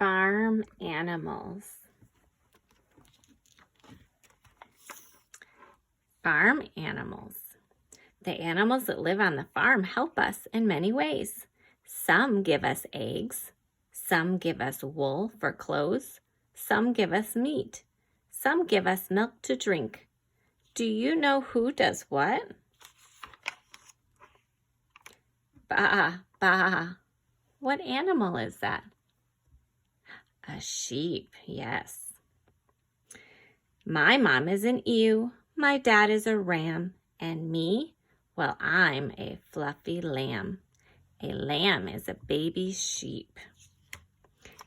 Farm animals. Farm animals. The animals that live on the farm help us in many ways. Some give us eggs. Some give us wool for clothes. Some give us meat. Some give us milk to drink. Do you know who does what? Bah, bah. What animal is that? A sheep, yes. My mom is an ewe, my dad is a ram, and me, well, I'm a fluffy lamb. A lamb is a baby sheep.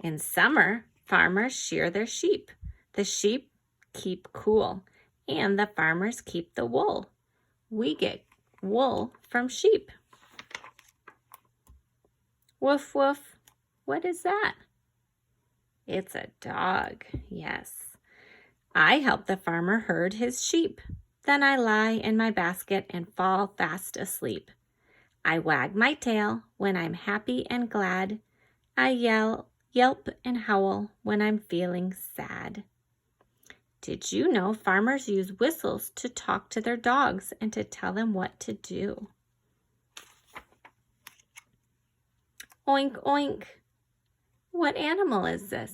In summer, farmers shear their sheep. The sheep keep cool, and the farmers keep the wool. We get wool from sheep. Woof, woof. What is that? It's a dog, yes. I help the farmer herd his sheep. Then I lie in my basket and fall fast asleep. I wag my tail when I'm happy and glad. I yelp and howl when I'm feeling sad. Did you know farmers use whistles to talk to their dogs and to tell them what to do? Oink, oink. What animal is this?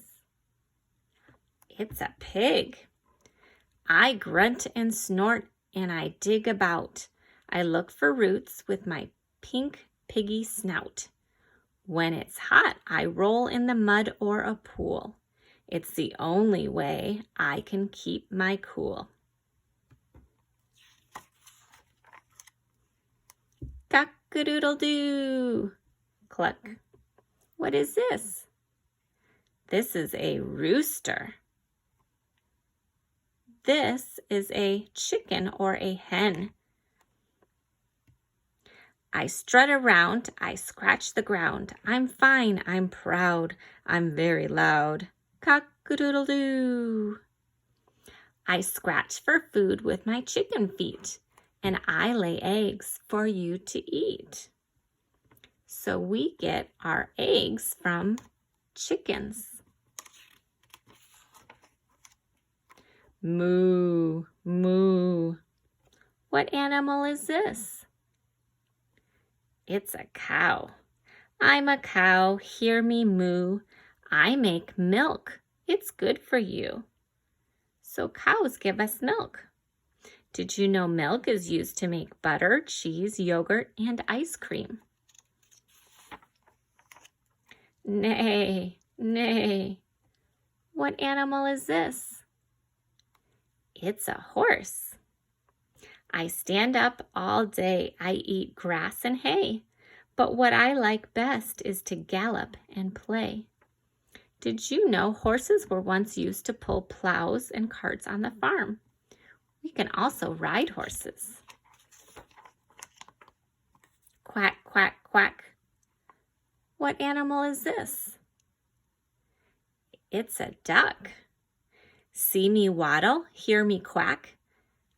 It's a pig. I grunt and snort and I dig about. I look for roots with my pink piggy snout. When it's hot, I roll in the mud or a pool. It's the only way I can keep my cool. Cock-a-doodle-doo. Cluck. What is this? This is a rooster. This is a chicken or a hen. I strut around, I scratch the ground. I'm fine, I'm proud, I'm very loud. Cock-a-doodle-doo. I scratch for food with my chicken feet, and I lay eggs for you to eat. So we get our eggs from chickens. Moo, moo. What animal is this? It's a cow. I'm a cow, hear me moo. I make milk, it's good for you. So cows give us milk. Did you know milk is used to make butter, cheese, yogurt, and ice cream? Nay, nay. What animal is this? It's a horse. I stand up all day. I eat grass and hay. But what I like best is to gallop and play. Did you know horses were once used to pull plows and carts on the farm? We can also ride horses. Quack, quack, quack. What animal is this? It's a duck. See me waddle, hear me quack.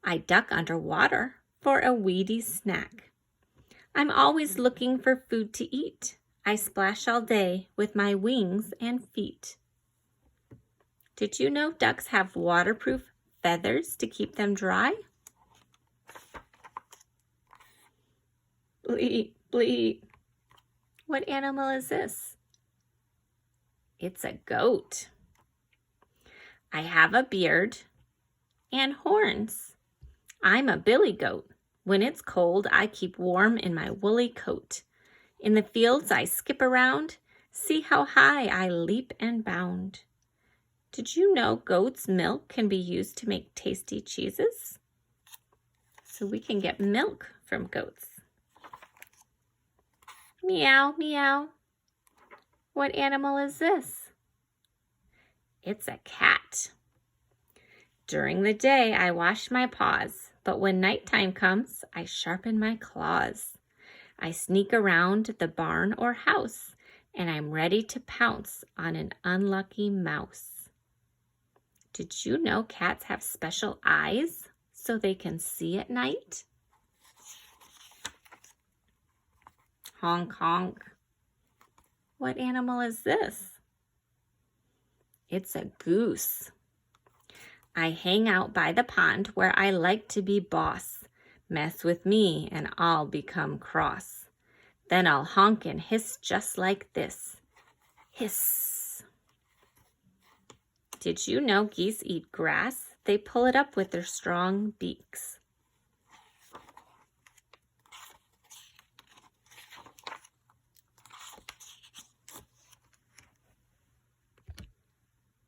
I duck underwater for a weedy snack. I'm always looking for food to eat. I splash all day with my wings and feet. Did you know ducks have waterproof feathers to keep them dry? Bleep, bleep. What animal is this? It's a goat. I have a beard and horns. I'm a billy goat. When it's cold, I keep warm in my woolly coat. In the fields, I skip around. See how high I leap and bound. Did you know goat's milk can be used to make tasty cheeses? So we can get milk from goats. Meow, meow. What animal is this? It's a cat. During the day, I wash my paws, but when nighttime comes, I sharpen my claws. I sneak around the barn or house, and I'm ready to pounce on an unlucky mouse. Did you know cats have special eyes so they can see at night? Honk, honk. What animal is this? It's a goose. I hang out by the pond where I like to be boss. Mess with me and I'll become cross. Then I'll honk and hiss just like this. Hiss. Did you know geese eat grass? They pull it up with their strong beaks.